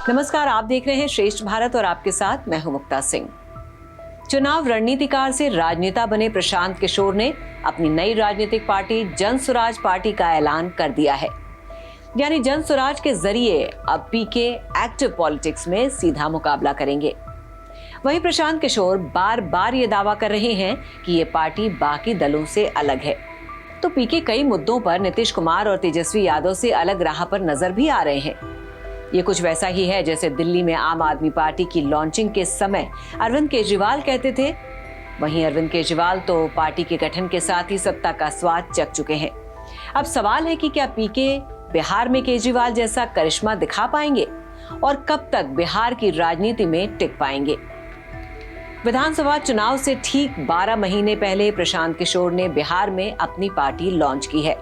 नमस्कार, आप देख रहे हैं श्रेष्ठ भारत और आपके साथ मैं हूं मुक्ता सिंह। चुनाव रणनीतिकार से राजनेता बने प्रशांत किशोर ने अपनी नई राजनीतिक पार्टी जन स्वराज पार्टी का ऐलान कर दिया है। यानी जन स्वराज के जरिए अब पीके एक्टिव पॉलिटिक्स में सीधा मुकाबला करेंगे। वहीं प्रशांत किशोर बार बार ये दावा कर रहे हैं कि ये पार्टी बाकी दलों से अलग है। तो पीके कई मुद्दों पर नीतीश कुमार और तेजस्वी यादव से अलग राह पर नजर भी आ रहे हैं। ये कुछ वैसा ही है जैसे दिल्ली में आम आदमी पार्टी की लॉन्चिंग के समय अरविंद केजरीवाल कहते थे। वहीं अरविंद केजरीवाल तो पार्टी के गठन के साथ ही सत्ता का स्वाद चख चुके हैं। अब सवाल है कि क्या पीके बिहार में केजरीवाल जैसा करिश्मा दिखा पाएंगे और कब तक बिहार की राजनीति में टिक पाएंगे। विधानसभा चुनाव से ठीक 12 महीने पहले प्रशांत किशोर ने बिहार में अपनी पार्टी लॉन्च की है।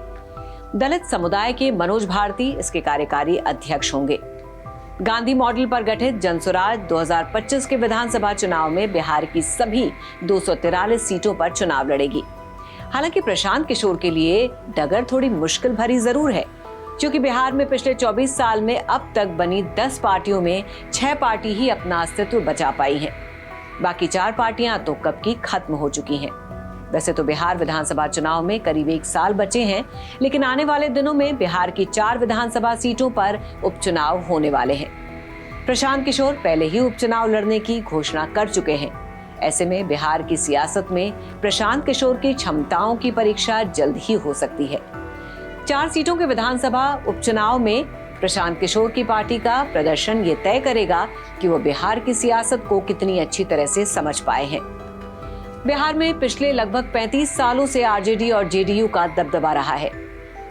दलित समुदाय के मनोज भारती इसके कार्यकारी अध्यक्ष होंगे। गांधी मॉडल पर गठित जन स्वराज 2025 के विधानसभा चुनाव में बिहार की सभी 243 सीटों पर चुनाव लड़ेगी। हालांकि प्रशांत किशोर के लिए डगर थोड़ी मुश्किल भरी जरूर है, क्योंकि बिहार में पिछले 24 साल में अब तक बनी 10 पार्टियों में 6 पार्टी ही अपना अस्तित्व बचा पाई हैं। बाकी 4 पार्टियां तो कब की खत्म हो चुकी हैं। वैसे तो बिहार विधानसभा चुनाव में करीब 1 साल बचे हैं, लेकिन आने वाले दिनों में बिहार की 4 विधानसभा सीटों पर उपचुनाव होने वाले हैं। प्रशांत किशोर पहले ही उपचुनाव लड़ने की घोषणा कर चुके हैं। ऐसे में बिहार की सियासत में प्रशांत किशोर की क्षमताओं की परीक्षा जल्द ही हो सकती है। 4 सीटों के विधानसभा उपचुनाव में प्रशांत किशोर की पार्टी का प्रदर्शन ये तय करेगा कि वो बिहार की सियासत को कितनी अच्छी तरह से समझ पाए हैं। बिहार में पिछले लगभग 35 सालों से आरजेडी और जेडीयू का दबदबा रहा है।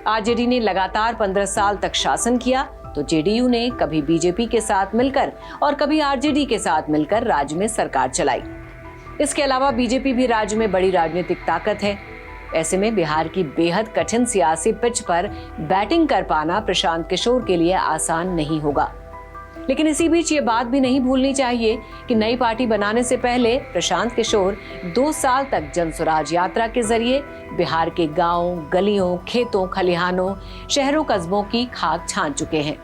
आरजेडी ने लगातार 15 साल तक शासन किया, तो जेडीयू ने कभी बीजेपी के साथ मिलकर और कभी आरजेडी के साथ मिलकर राज्य में सरकार चलाई। इसके अलावा बीजेपी भी राज्य में बड़ी राजनीतिक ताकत है। ऐसे में बिहार की बेहद कठिन सियासी पिच पर बैटिंग कर पाना प्रशांत किशोर के लिए आसान नहीं होगा। लेकिन इसी बीच ये बात भी नहीं भूलनी चाहिए कि नई पार्टी बनाने से पहले प्रशांत किशोर 2 साल तक जन स्वराज यात्रा के जरिए बिहार के गांवों, गलियों, खेतों, खलिहानों, शहरों, कस्बों की खाक छान चुके हैं।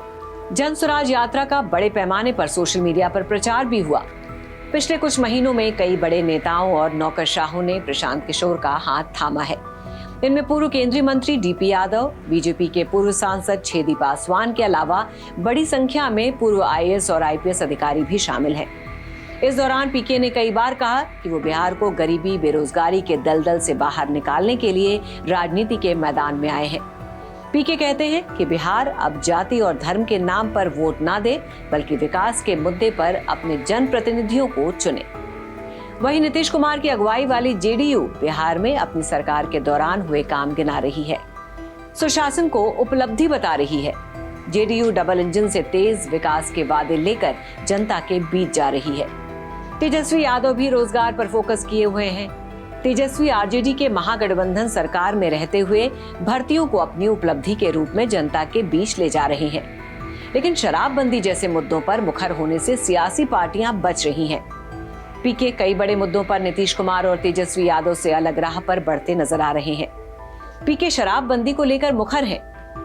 जन स्वराज यात्रा का बड़े पैमाने पर सोशल मीडिया पर प्रचार भी हुआ। पिछले कुछ महीनों में कई बड़े नेताओं और नौकरशाहों ने प्रशांत किशोर का हाथ थामा है। इनमें पूर्व केंद्रीय मंत्री डीपी यादव, बीजेपी के पूर्व सांसद छेदी पासवान के अलावा बड़ी संख्या में पूर्व आईएएस और आईपीएस अधिकारी भी शामिल हैं। इस दौरान पीके ने कई बार कहा कि वो बिहार को गरीबी, बेरोजगारी के दलदल से बाहर निकालने के लिए राजनीति के मैदान में आए हैं। पीके कहते हैं कि बिहार अब जाति और धर्म के नाम पर वोट ना दे, बल्कि विकास के मुद्दे पर अपने जनप्रतिनिधियों को चुने। वहीं नीतीश कुमार की अगुवाई वाली जेडीयू बिहार में अपनी सरकार के दौरान हुए काम गिना रही है, सुशासन को उपलब्धि बता रही है। जेडीयू डबल इंजन से तेज विकास के वादे लेकर जनता के बीच जा रही है। तेजस्वी यादव भी रोजगार पर फोकस किए हुए हैं। तेजस्वी आरजेडी के महागठबंधन सरकार में रहते हुए भर्तियों को अपनी उपलब्धि के रूप में जनता के बीच ले जा रहे हैं। लेकिन शराबबंदी जैसे मुद्दों पर मुखर होने से सियासी पार्टियां बच रही हैं। पीके कई बड़े मुद्दों पर नीतीश कुमार और तेजस्वी यादव से अलग राह पर बढ़ते नजर आ रहे हैं। पीके शराबबंदी को लेकर मुखर हैं।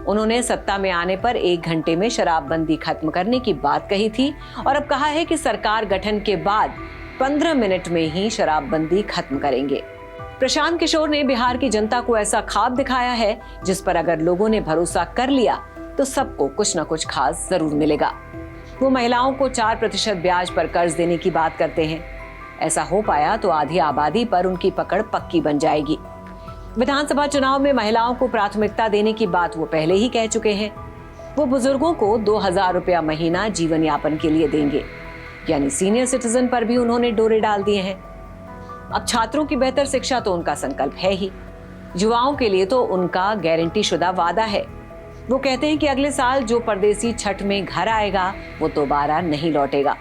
उन्होंने सत्ता में आने पर 1 घंटे में शराबबंदी खत्म करने की बात कही थी और अब कहा है कि सरकार गठन के बाद 15 मिनट में ही शराबबंदी खत्म करेंगे। प्रशांत किशोर ने बिहार की जनता को ऐसा ख्वाब दिखाया है जिस पर अगर लोगों ने भरोसा कर लिया तो सबको कुछ न कुछ खास जरूर मिलेगा। वो महिलाओं को 4% ब्याज पर कर्ज देने की बात करते हैं। ऐसा हो पाया तो आधी आबादी पर उनकी पकड़ पक्की बन जाएगी। विधानसभा चुनाव में महिलाओं को प्राथमिकता देने की बात वो पहले ही कह चुके हैं। वो बुजुर्गों को 2000 रुपया महीना जीवन यापन के लिए देंगे, यानी सीनियर सिटीजन पर भी उन्होंने डोरे डाल दिए हैं। अब छात्रों की बेहतर शिक्षा तो उनका संकल्प है ही। युवाओं के लिए तो उनका गारंटी शुदा वादा है। वो कहते हैं कि अगले साल जो परदेसी छठ में घर आएगा वो दोबारा नहीं लौटेगा,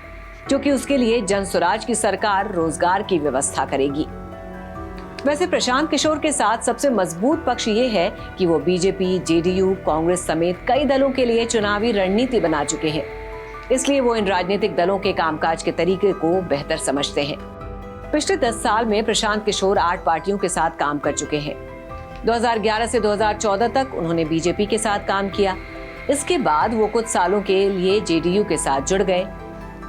क्योंकि उसके लिए जन स्वराज की सरकार रोजगार की व्यवस्था करेगी। वैसे प्रशांत किशोर के साथ सबसे मजबूत पक्ष ये है कि वो बीजेपी, जेडीयू, कांग्रेस समेत कई दलों के लिए चुनावी रणनीति बना चुके हैं। इसलिए वो इन राजनीतिक दलों के कामकाज के तरीके को बेहतर समझते हैं। पिछले 10 साल में प्रशांत किशोर 8 पार्टियों के साथ काम कर चुके हैं। 2011 से 2014 तक उन्होंने बीजेपी के साथ काम किया। इसके बाद वो कुछ सालों के लिए जेडीयू के साथ जुड़ गए।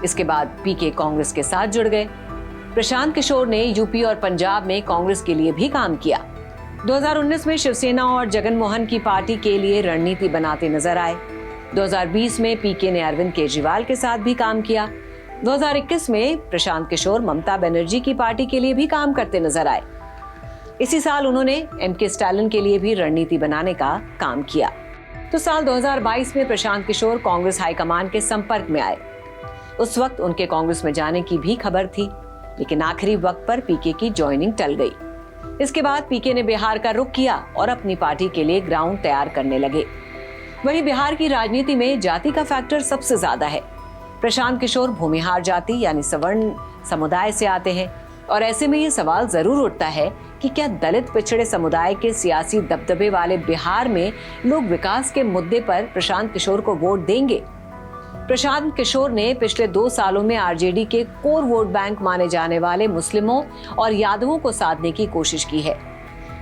इसके बाद पीके कांग्रेस के साथ जुड़ गए। प्रशांत किशोर ने यूपी और पंजाब में कांग्रेस के लिए भी काम किया। 2019 में शिवसेना और जगन मोहन की पार्टी के लिए रणनीति बनाते नजर आए। 2020 में पीके ने अरविंद केजरीवाल के साथ भी काम किया। 2021 में प्रशांत किशोर ममता बनर्जी की पार्टी के लिए भी काम करते नजर आए। इसी साल उन्होंने एमके स्टालिन के लिए भी रणनीति बनाने का काम किया। तो साल 2022 में प्रशांत किशोर कांग्रेस हाईकमान के संपर्क में आए। उस वक्त उनके कांग्रेस में जाने की भी खबर थी, लेकिन आखिरी वक्त पर पीके की ज्वाइनिंग टल गई। इसके बाद पीके ने बिहार का रुख किया और अपनी पार्टी के लिए ग्राउंड तैयार करने लगे। वहीं बिहार की राजनीति में जाति का फैक्टर सबसे ज्यादा है। प्रशांत किशोर भूमिहार जाति यानी सवर्ण समुदाय से आते हैं और ऐसे में ये सवाल जरूर उठता है कि क्या दलित पिछड़े समुदाय के सियासी दबदबे वाले बिहार में लोग विकास के मुद्दे पर प्रशांत किशोर को वोट देंगे? प्रशांत किशोर ने पिछले 2 सालों में आरजेडी के कोर वोट बैंक माने जाने वाले मुस्लिमों और यादवों को साधने की कोशिश की है।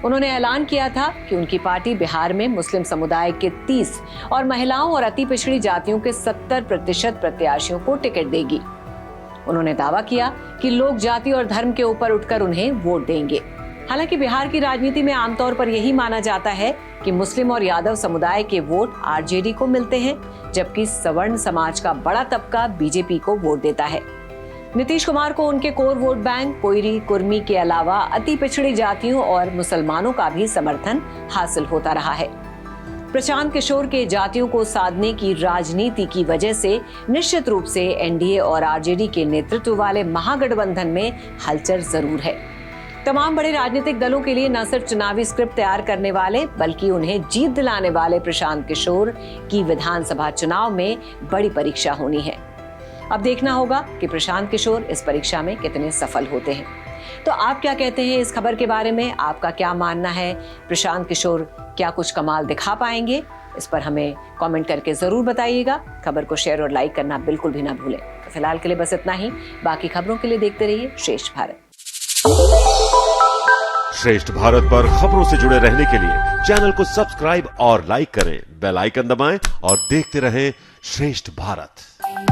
उन्होंने ऐलान किया था कि उनकी पार्टी बिहार में मुस्लिम समुदाय के 30 और महिलाओं और अति पिछड़ी जातियों के 70% प्रत्याशियों को टिकट देगी। उन्होंने दावा किया कि लोग जाति और धर्म के ऊपर उठकर उन्हें वोट देंगे। हालांकि बिहार की राजनीति में आमतौर पर यही माना जाता है कि मुस्लिम और यादव समुदाय के वोट आरजेडी को मिलते हैं, जबकि सवर्ण समाज का बड़ा तबका बीजेपी को वोट देता है। नीतीश कुमार को उनके core vote bank Koeri Kurmi के अलावा अति पिछड़ी जातियों और मुसलमानों का भी समर्थन हासिल होता रहा है। प्रशांत किशोर के जातियों को साधने की राजनीति की वजह से निश्चित रूप से एनडीए और आरजेडी के नेतृत्व वाले महागठबंधन में हलचल जरूर है। तमाम बड़े राजनीतिक दलों के लिए न सिर्फ चुनावी स्क्रिप्ट तैयार करने वाले बल्कि उन्हें जीत दिलाने वाले प्रशांत किशोर की विधानसभा चुनाव में बड़ी परीक्षा होनी है। अब देखना होगा कि प्रशांत किशोर इस परीक्षा में कितने सफल होते हैं। तो आप क्या कहते हैं इस खबर के बारे में? आपका क्या मानना है? प्रशांत किशोर क्या कुछ कमाल दिखा पाएंगे? इस पर हमें कमेंट करके जरूर बताइएगा। खबर को शेयर और लाइक करना बिल्कुल भी ना भूलें। तो फिलहाल के लिए बस इतना ही। बाकी खबरों के लिए देखते रहिए श्रेष्ठ भारत। श्रेष्ठ भारत पर खबरों से जुड़े रहने के लिए चैनल को सब्सक्राइब और लाइक करें, बेल आइकन दबाएं और देखते रहें श्रेष्ठ भारत।